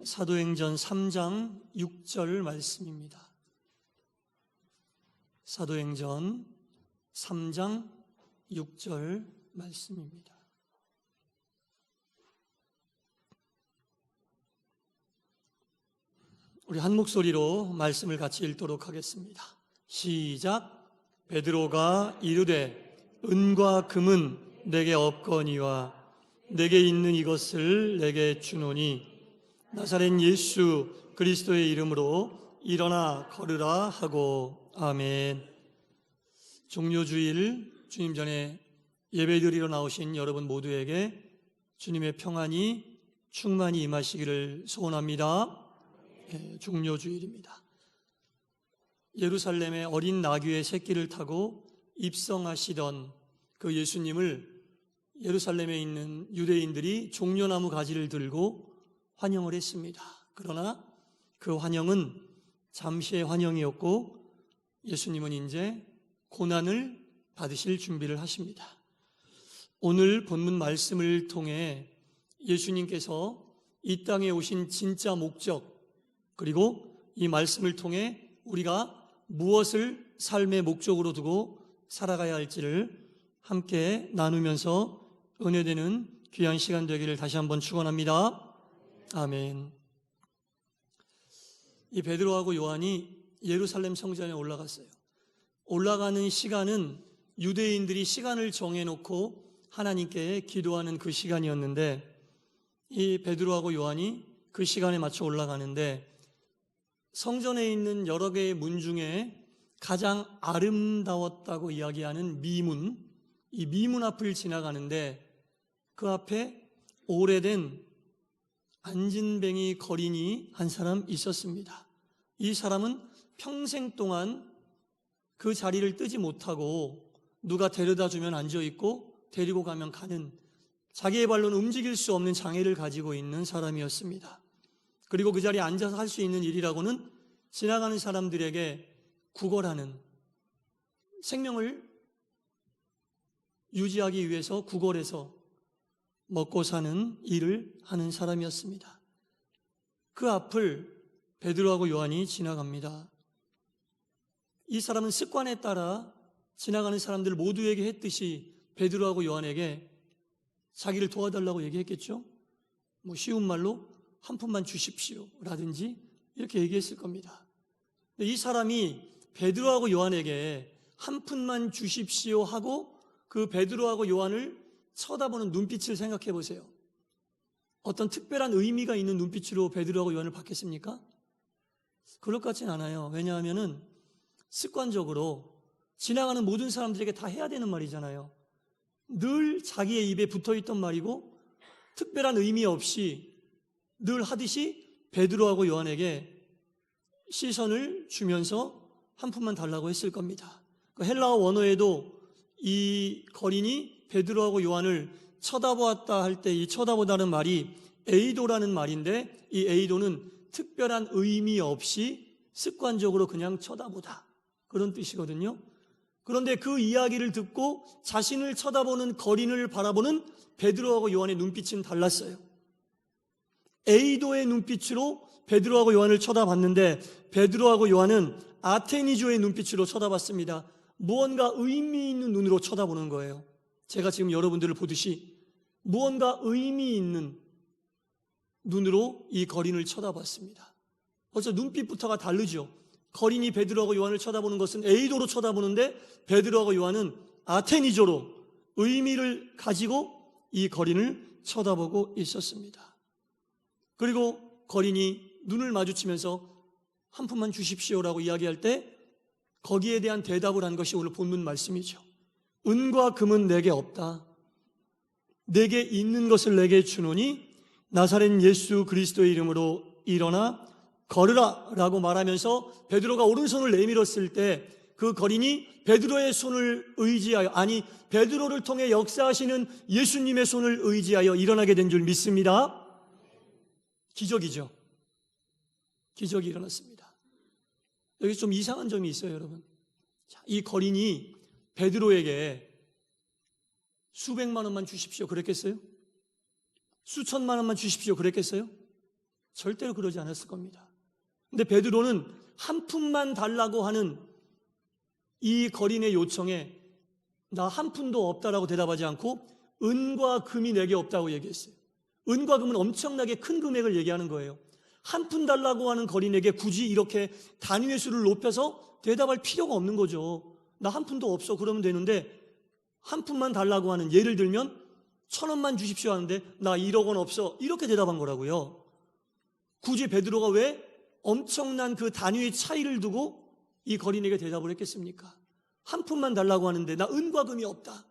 사도행전 3장 6절 말씀입니다. 사도행전 3장 6절 말씀입니다. 우리 한 목소리로 말씀을 같이 읽도록 하겠습니다. 시작. 베드로가 이르되 은과 금은 내게 없거니와 내게 있는 이것을 내게 주노니 나사렛 예수 그리스도의 이름으로 일어나 걸으라 하고. 아멘. 종료주일 주님 전에 예배드리러 나오신 여러분 모두에게 주님의 평안이 충만히 임하시기를 소원합니다. 종료주일입니다. 예루살렘의 어린 나귀의 새끼를 타고 입성하시던 그 예수님을 예루살렘에 있는 유대인들이 종려나무 가지를 들고 환영을 했습니다. 그러나 그 환영은 잠시의 환영이었고 예수님은 이제 고난을 받으실 준비를 하십니다. 오늘 본문 말씀을 통해 예수님께서 이 땅에 오신 진짜 목적, 그리고 이 말씀을 통해 우리가 무엇을 삶의 목적으로 두고 살아가야 할지를 함께 나누면서 은혜되는 귀한 시간 되기를 다시 한번 축원합니다. 아멘. 이 베드로하고 요한이 예루살렘 성전에 올라갔어요. 올라가는 시간은 유대인들이 시간을 정해놓고 하나님께 기도하는 그 시간이었는데, 이 베드로하고 요한이 그 시간에 맞춰 올라가는데 성전에 있는 여러 개의 문 중에 가장 아름다웠다고 이야기하는 미문, 이 미문 앞을 지나가는데 그 앞에 오래된 안진뱅이 거린이 한 사람 있었습니다. 이 사람은 평생 동안 그 자리를 뜨지 못하고 누가 데려다 주면 앉아있고 데리고 가면 가는, 자기의 발로는 움직일 수 없는 장애를 가지고 있는 사람이었습니다. 그리고 그 자리에 앉아서 할 수 있는 일이라고는 지나가는 사람들에게 구걸하는, 생명을 유지하기 위해서 구걸해서 먹고 사는 일을 하는 사람이었습니다. 그 앞을 베드로하고 요한이 지나갑니다. 이 사람은 습관에 따라 지나가는 사람들 모두에게 했듯이 베드로하고 요한에게 자기를 도와달라고 얘기했겠죠. 쉬운 말로 한 푼만 주십시오 라든지 이렇게 얘기했을 겁니다. 이 사람이 베드로하고 요한에게 한 푼만 주십시오 하고 그 베드로하고 요한을 쳐다보는 눈빛을 생각해 보세요. 어떤 특별한 의미가 있는 눈빛으로 베드로하고 요한을 봤겠습니까? 그럴 것 같진 않아요. 왜냐하면 습관적으로 지나가는 모든 사람들에게 다 해야 되는 말이잖아요. 늘 자기의 입에 붙어있던 말이고 특별한 의미 없이 늘 하듯이 베드로하고 요한에게 시선을 주면서 한 푼만 달라고 했을 겁니다. 그 헬라어 원어에도 이 거린이 베드로하고 요한을 쳐다보았다 할 때 이 쳐다보다는 말이 에이도라는 말인데, 이 에이도는 특별한 의미 없이 습관적으로 그냥 쳐다보다, 그런 뜻이거든요. 그런데 그 이야기를 듣고 자신을 쳐다보는 거린을 바라보는 베드로하고 요한의 눈빛은 달랐어요. 에이도의 눈빛으로 베드로하고 요한을 쳐다봤는데 베드로하고 요한은 아테니조의 눈빛으로 쳐다봤습니다. 무언가 의미 있는 눈으로 쳐다보는 거예요. 제가 지금 여러분들을 보듯이 무언가 의미 있는 눈으로 이 거린을 쳐다봤습니다. 벌써 눈빛부터가 다르죠. 거린이 베드로하고 요한을 쳐다보는 것은 에이도로 쳐다보는데 베드로하고 요한은 아테니조로 의미를 가지고 이 거린을 쳐다보고 있었습니다. 그리고 거린이 눈을 마주치면서 한 푼만 주십시오라고 이야기할 때 거기에 대한 대답을 한 것이 오늘 본문 말씀이죠. 은과 금은 내게 없다. 내게 있는 것을 내게 주노니 나사렛 예수 그리스도의 이름으로 일어나 걸으라 라고 말하면서 베드로가 오른손을 내밀었을 때 그 거린이 베드로의 손을 의지하여, 아니 베드로를 통해 역사하시는 예수님의 손을 의지하여 일어나게 된 줄 믿습니다. 기적이죠. 기적이 일어났습니다. 여기 좀 이상한 점이 있어요, 여러분. 이 거린이 베드로에게 수백만 원만 주십시오 그랬겠어요? 수천만 원만 주십시오 그랬겠어요? 절대로 그러지 않았을 겁니다. 근데 베드로는 한 푼만 달라고 하는 이 거린의 요청에 나 한 푼도 없다라고 대답하지 않고 은과 금이 내게 없다고 얘기했어요. 은과 금은 엄청나게 큰 금액을 얘기하는 거예요. 한 푼 달라고 하는 거린에게 굳이 이렇게 단위의 수를 높여서 대답할 필요가 없는 거죠. 나 한 푼도 없어 그러면 되는데 한 푼만 달라고 하는, 예를 들면 1,000원만 주십시오 하는데 나 1억 원 없어 이렇게 대답한 거라고요. 굳이 베드로가 왜 엄청난 그 단위의 차이를 두고 이 거린에게 대답을 했겠습니까? 한 푼만 달라고 하는데 나 은과 금이 없다.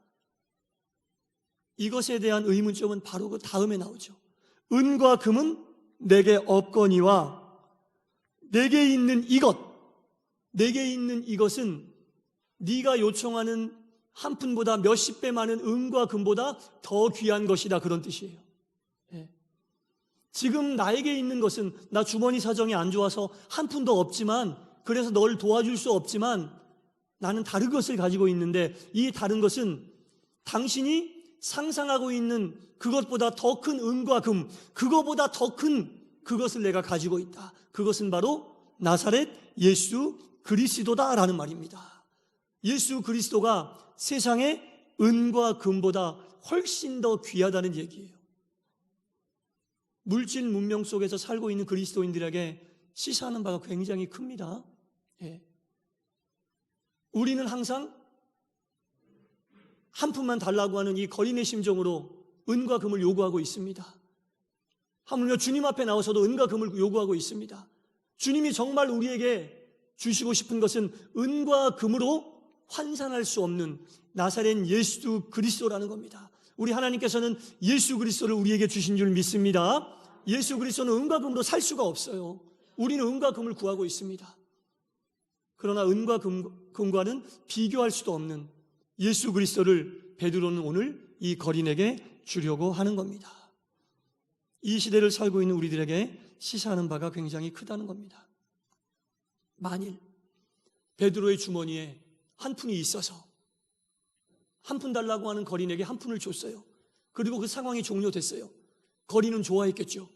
이것에 대한 의문점은 바로 그 다음에 나오죠. 은과 금은 내게 없거니와 내게 있는 이것은 네가 요청하는 한 푼보다 몇십 배 많은 은과 금보다 더 귀한 것이다, 그런 뜻이에요. 지금 나에게 있는 것은 나 주머니 사정이 안 좋아서 한 푼도 없지만, 그래서 너를 도와줄 수 없지만 나는 다른 것을 가지고 있는데 이 다른 것은 당신이 상상하고 있는 그것보다 더 큰 은과 금, 그거보다 더 큰 그것을 내가 가지고 있다. 그것은 바로 나사렛 예수 그리스도다라는 말입니다. 예수 그리스도가 세상의 은과 금보다 훨씬 더 귀하다는 얘기예요. 물질 문명 속에서 살고 있는 그리스도인들에게 시사하는 바가 굉장히 큽니다. 우리는 항상 한 푼만 달라고 하는 이 거린의 심정으로 은과 금을 요구하고 있습니다. 하물며 주님 앞에 나와서도 은과 금을 요구하고 있습니다. 주님이 정말 우리에게 주시고 싶은 것은 은과 금으로 환산할 수 없는 나사렛 예수 그리스도라는 겁니다. 우리 하나님께서는 예수 그리스도를 우리에게 주신 줄 믿습니다. 예수 그리스도는 은과 금으로 살 수가 없어요. 우리는 은과 금을 구하고 있습니다. 그러나 은과 금과는 비교할 수도 없는 예수 그리스도를 베드로는 오늘 이 거린에게 주려고 하는 겁니다. 이 시대를 살고 있는 우리들에게 시사하는 바가 굉장히 크다는 겁니다. 만일 베드로의 주머니에 한 푼이 있어서 한 푼 달라고 하는 거린에게 한 푼을 줬어요. 그리고 그 상황이 종료됐어요. 거린은 좋아했겠죠.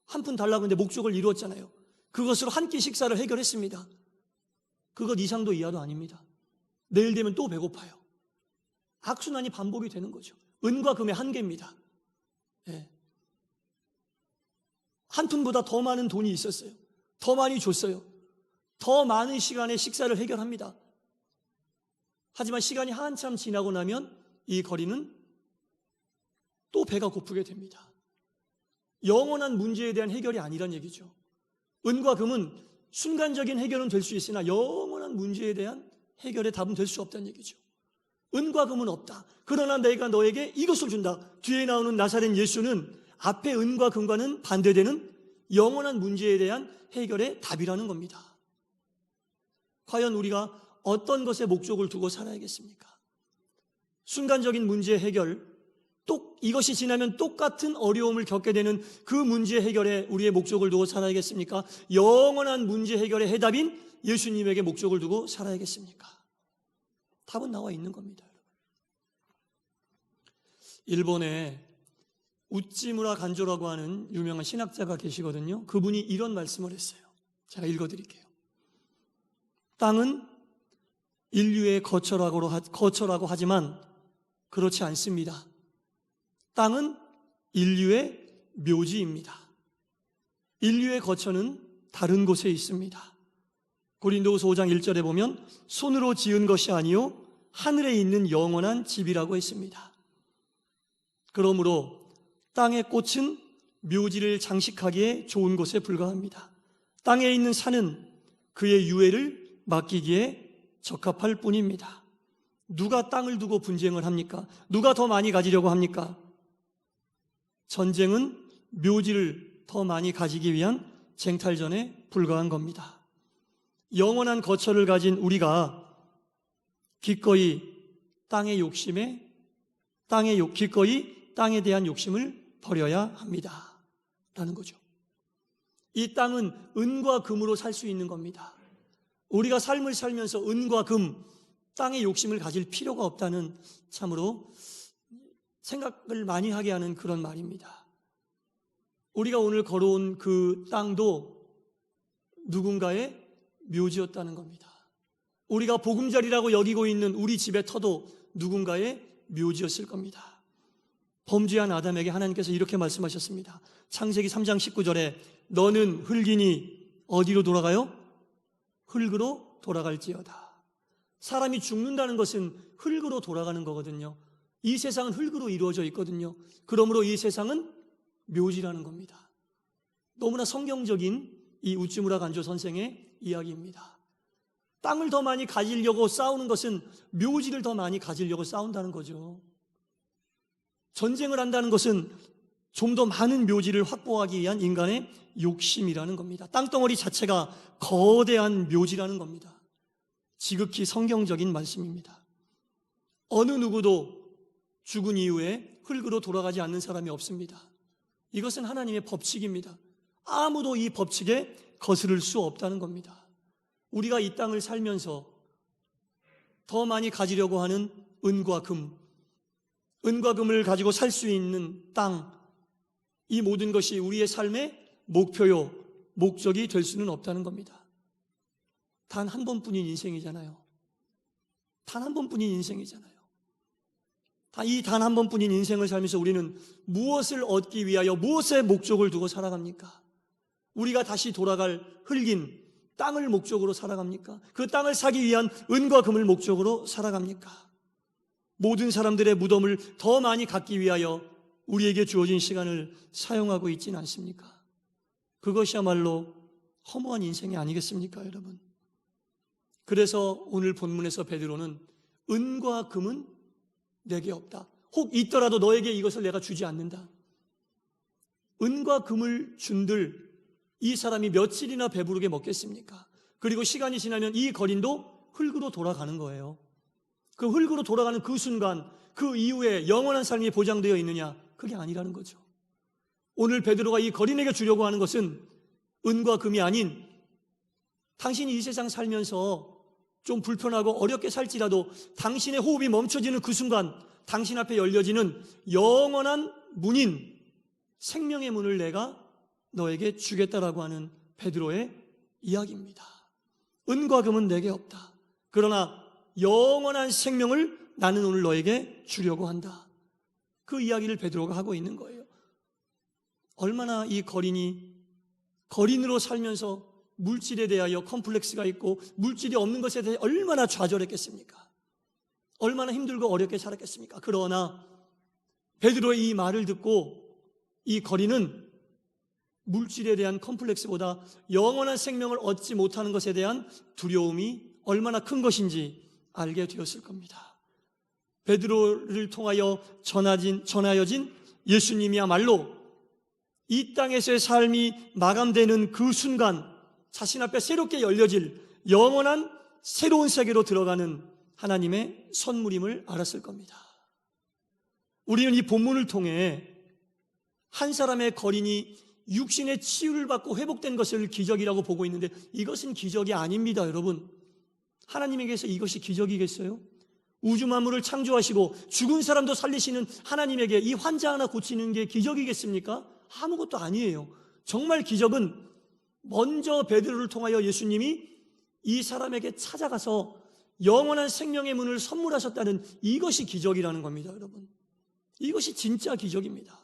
한 푼 달라고 했는데 목적을 이루었잖아요. 그것으로 한 끼 식사를 해결했습니다. 그것 이상도 이하도 아닙니다. 내일 되면 또 배고파요. 악순환이 반복이 되는 거죠. 은과 금의 한계입니다. 한 푼보다 더 많은 돈이 있었어요. 더 많이 줬어요. 더 많은 시간에 식사를 해결합니다. 하지만 시간이 한참 지나고 나면 이 거린은 또 배가 고프게 됩니다. 영원한 문제에 대한 해결이 아니란 얘기죠. 은과 금은 순간적인 해결은 될 수 있으나 영원한 문제에 대한 해결의 답은 될 수 없다는 얘기죠. 은과 금은 없다. 그러나 내가 너에게 이것을 준다. 뒤에 나오는 나사렛 예수는 앞에 은과 금과는 반대되는 영원한 문제에 대한 해결의 답이라는 겁니다. 과연 우리가 어떤 것에 목적을 두고 살아야겠습니까? 순간적인 문제 해결, 이것이 지나면 똑같은 어려움을 겪게 되는 그 문제 해결에 우리의 목적을 두고 살아야겠습니까? 영원한 문제 해결의 해답인 예수님에게 목적을 두고 살아야겠습니까? 답은 나와 있는 겁니다. 일본에 우찌무라 간조라고 하는 유명한 신학자가 계시거든요. 그분이 이런 말씀을 했어요. 제가 읽어드릴게요. 땅은 인류의 거처라고 하지만 그렇지 않습니다. 땅은 인류의 묘지입니다. 인류의 거처는 다른 곳에 있습니다. 고린도후서 5장 1절에 보면 손으로 지은 것이 아니요 하늘에 있는 영원한 집이라고 했습니다. 그러므로 땅의 꽃은 묘지를 장식하기에 좋은 곳에 불과합니다. 땅에 있는 산은 그의 유해를 맡기기에 적합할 뿐입니다. 누가 땅을 두고 분쟁을 합니까? 누가 더 많이 가지려고 합니까? 전쟁은 묘지를 더 많이 가지기 위한 쟁탈전에 불과한 겁니다. 영원한 거처를 가진 우리가 기꺼이 땅에 대한 욕심을 버려야 합니다. 라는 거죠. 이 땅은 은과 금으로 살 수 있는 겁니다. 우리가 삶을 살면서 은과 금, 땅의 욕심을 가질 필요가 없다는 참으로 생각을 많이 하게 하는 그런 말입니다. 우리가 오늘 걸어온 그 땅도 누군가의 묘지였다는 겁니다. 우리가 보금자리라고 여기고 있는 우리 집의 터도 누군가의 묘지였을 겁니다. 범죄한 아담에게 하나님께서 이렇게 말씀하셨습니다. 창세기 3장 19절에 너는 흙이니 어디로 돌아가요? 흙으로 돌아갈지어다. 사람이 죽는다는 것은 흙으로 돌아가는 거거든요. 이 세상은 흙으로 이루어져 있거든요. 그러므로 이 세상은 묘지라는 겁니다. 너무나 성경적인 이 우찌무라 간조 선생의 이야기입니다. 땅을 더 많이 가지려고 싸우는 것은 묘지를 더 많이 가지려고 싸운다는 거죠. 전쟁을 한다는 것은 좀 더 많은 묘지를 확보하기 위한 인간의 욕심이라는 겁니다. 땅덩어리 자체가 거대한 묘지라는 겁니다. 지극히 성경적인 말씀입니다. 어느 누구도 죽은 이후에 흙으로 돌아가지 않는 사람이 없습니다. 이것은 하나님의 법칙입니다. 아무도 이 법칙에 거스를 수 없다는 겁니다. 우리가 이 땅을 살면서 더 많이 가지려고 하는 은과 금을 가지고 살 수 있는 땅, 이 모든 것이 우리의 삶의 목표요, 목적이 될 수는 없다는 겁니다. 단 한 번뿐인 인생이잖아요. 단 한 번뿐인 인생이잖아요. 이 단 한 번뿐인 인생을 살면서 우리는 무엇을 얻기 위하여 무엇의 목적을 두고 살아갑니까? 우리가 다시 돌아갈 흙인 땅을 목적으로 살아갑니까? 그 땅을 사기 위한 은과 금을 목적으로 살아갑니까? 모든 사람들의 무덤을 더 많이 갖기 위하여 우리에게 주어진 시간을 사용하고 있지는 않습니까? 그것이야말로 허무한 인생이 아니겠습니까, 여러분? 그래서 오늘 본문에서 베드로는 은과 금은 내게 없다. 혹 있더라도 너에게 이것을 내가 주지 않는다. 은과 금을 준들 이 사람이 며칠이나 배부르게 먹겠습니까? 그리고 시간이 지나면 이 거린도 흙으로 돌아가는 거예요. 그 흙으로 돌아가는 그 순간, 그 이후에 영원한 삶이 보장되어 있느냐? 그게 아니라는 거죠. 오늘 베드로가 이 거린에게 주려고 하는 것은 은과 금이 아닌 당신이 이 세상 살면서 좀 불편하고 어렵게 살지라도 당신의 호흡이 멈춰지는 그 순간 당신 앞에 열려지는 영원한 문인 생명의 문을 내가 너에게 주겠다라고 하는 베드로의 이야기입니다. 은과 금은 내게 없다. 그러나 영원한 생명을 나는 오늘 너에게 주려고 한다. 그 이야기를 베드로가 하고 있는 거예요. 얼마나 이 거린으로 살면서 물질에 대하여 컴플렉스가 있고 물질이 없는 것에 대해 얼마나 좌절했겠습니까? 얼마나 힘들고 어렵게 살았겠습니까? 그러나 베드로의 이 말을 듣고 이 거린은 물질에 대한 컴플렉스보다 영원한 생명을 얻지 못하는 것에 대한 두려움이 얼마나 큰 것인지 알게 되었을 겁니다. 베드로를 통하여 전하여진 예수님이야말로 이 땅에서의 삶이 마감되는 그 순간 자신 앞에 새롭게 열려질 영원한 새로운 세계로 들어가는 하나님의 선물임을 알았을 겁니다. 우리는 이 본문을 통해 한 사람의 거린이 육신의 치유를 받고 회복된 것을 기적이라고 보고 있는데 이것은 기적이 아닙니다, 여러분. 하나님에게서 이것이 기적이겠어요? 우주 만물을 창조하시고 죽은 사람도 살리시는 하나님에게 이 환자 하나 고치는 게 기적이겠습니까? 아무것도 아니에요. 정말 기적은 먼저 베드로를 통하여 예수님이 이 사람에게 찾아가서 영원한 생명의 문을 선물하셨다는 이것이 기적이라는 겁니다, 여러분. 이것이 진짜 기적입니다.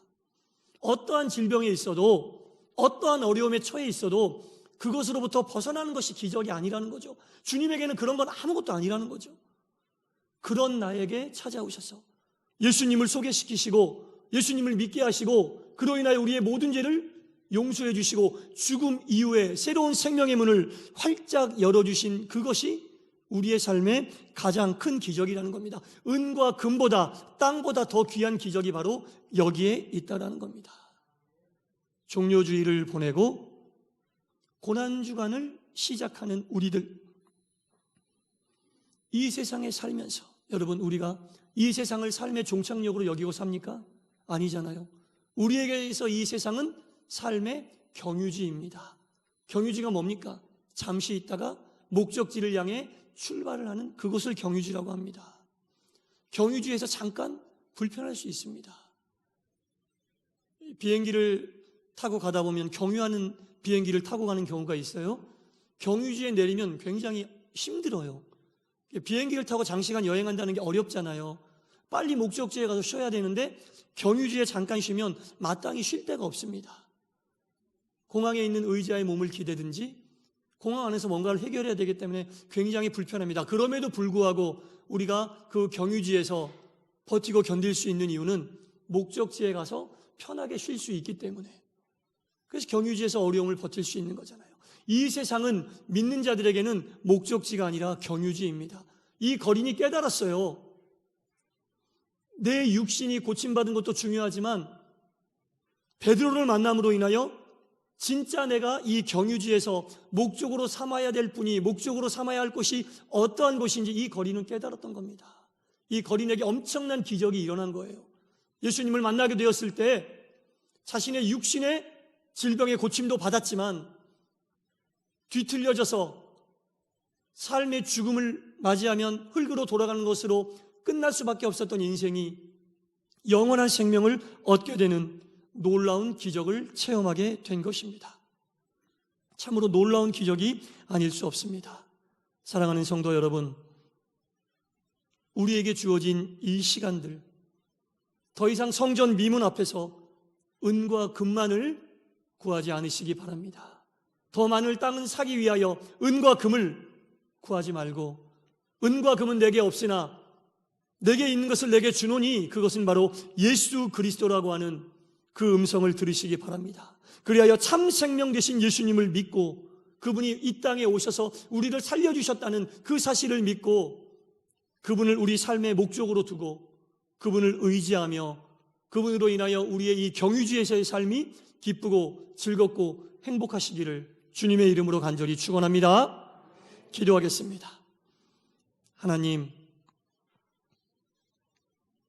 어떠한 질병에 있어도 어떠한 어려움에 처해 있어도 그것으로부터 벗어나는 것이 기적이 아니라는 거죠. 주님에게는 그런 건 아무것도 아니라는 거죠. 그런 나에게 찾아오셔서 예수님을 소개시키시고 예수님을 믿게 하시고 그로 인하여 우리의 모든 죄를 용서해 주시고 죽음 이후에 새로운 생명의 문을 활짝 열어주신 그것이 우리의 삶의 가장 큰 기적이라는 겁니다. 은과 금보다 땅보다 더 귀한 기적이 바로 여기에 있다는 겁니다. 종료주의를 보내고 고난주간을 시작하는 우리들, 이 세상에 살면서 여러분 우리가 이 세상을 삶의 종착역으로 여기고 삽니까? 아니잖아요. 우리에게서 이 세상은 삶의 경유지입니다. 경유지가 뭡니까? 잠시 있다가 목적지를 향해 출발을 하는 그것을 경유지라고 합니다. 경유지에서 잠깐 불편할 수 있습니다. 비행기를 타고 가다 보면 경유하는 비행기를 타고 가는 경우가 있어요. 경유지에 내리면 굉장히 힘들어요. 비행기를 타고 장시간 여행한다는 게 어렵잖아요. 빨리 목적지에 가서 쉬어야 되는데 경유지에 잠깐 쉬면 마땅히 쉴 데가 없습니다. 공항에 있는 의자에 몸을 기대든지 공항 안에서 뭔가를 해결해야 되기 때문에 굉장히 불편합니다. 그럼에도 불구하고 우리가 그 경유지에서 버티고 견딜 수 있는 이유는 목적지에 가서 편하게 쉴 수 있기 때문에, 그래서 경유지에서 어려움을 버틸 수 있는 거잖아요. 이 세상은 믿는 자들에게는 목적지가 아니라 경유지입니다. 이 거린이 깨달았어요. 내 육신이 고침받은 것도 중요하지만 베드로를 만남으로 인하여 진짜 내가 이 경유지에서 목적으로 삼아야 될 분이, 목적으로 삼아야 할 곳이 어떠한 곳인지 이 거린은 깨달았던 겁니다. 이 거린에게 엄청난 기적이 일어난 거예요. 예수님을 만나게 되었을 때 자신의 육신의 질병의 고침도 받았지만 뒤틀려져서 삶의 죽음을 맞이하면 흙으로 돌아가는 것으로 끝날 수밖에 없었던 인생이 영원한 생명을 얻게 되는 놀라운 기적을 체험하게 된 것입니다. 참으로 놀라운 기적이 아닐 수 없습니다. 사랑하는 성도 여러분, 우리에게 주어진 이 시간들, 더 이상 성전 미문 앞에서 은과 금만을 구하지 않으시기 바랍니다. 더 많은 땅은 사기 위하여 은과 금을 구하지 말고, 은과 금은 내게 없으나 내게 있는 것을 내게 주노니 그것은 바로 예수 그리스도라고 하는 그 음성을 들으시기 바랍니다. 그리하여 참 생명 되신 예수님을 믿고 그분이 이 땅에 오셔서 우리를 살려주셨다는 그 사실을 믿고 그분을 우리 삶의 목적으로 두고 그분을 의지하며 그분으로 인하여 우리의 이 경유지에서의 삶이 기쁘고 즐겁고 행복하시기를 주님의 이름으로 간절히 축원합니다. 기도하겠습니다. 하나님,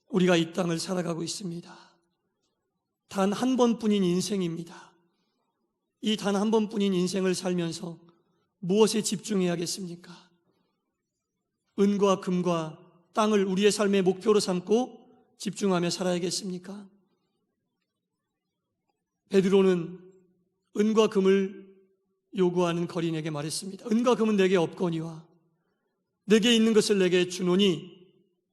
우리가 이 땅을 살아가고 있습니다. 단 한 번뿐인 인생입니다. 이 단 한 번뿐인 인생을 살면서 무엇에 집중해야겠습니까? 은과 금과 땅을 우리의 삶의 목표로 삼고 집중하며 살아야겠습니까? 베드로는 은과 금을 요구하는 거린에게 말했습니다. 은과 금은 내게 없거니와 내게 있는 것을 내게 주노니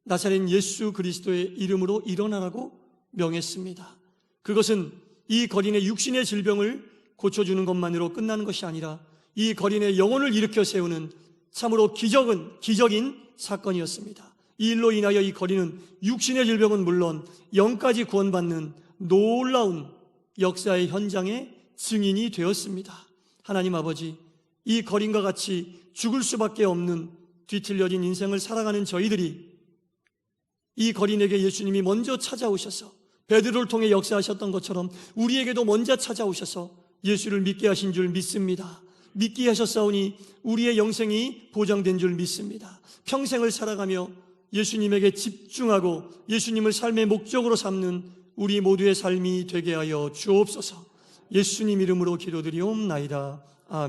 나사렛 예수 그리스도의 이름으로 일어나라고 명했습니다. 그것은 이 거린의 육신의 질병을 고쳐주는 것만으로 끝나는 것이 아니라 이 거린의 영혼을 일으켜 세우는 참으로 기적인 사건이었습니다. 이 일로 인하여 이 거린은 육신의 질병은 물론 영까지 구원받는 놀라운 역사의 현장의 증인이 되었습니다. 하나님 아버지, 이 거린과 같이 죽을 수밖에 없는 뒤틀려진 인생을 살아가는 저희들이 이 거린에게 예수님이 먼저 찾아오셔서 베드로를 통해 역사하셨던 것처럼 우리에게도 먼저 찾아오셔서 예수를 믿게 하신 줄 믿습니다. 믿게 하셨사오니 우리의 영생이 보장된 줄 믿습니다. 평생을 살아가며 예수님에게 집중하고 예수님을 삶의 목적으로 삼는 우리 모두의 삶이 되게 하여 주옵소서. 예수님 이름으로 기도드리옵나이다.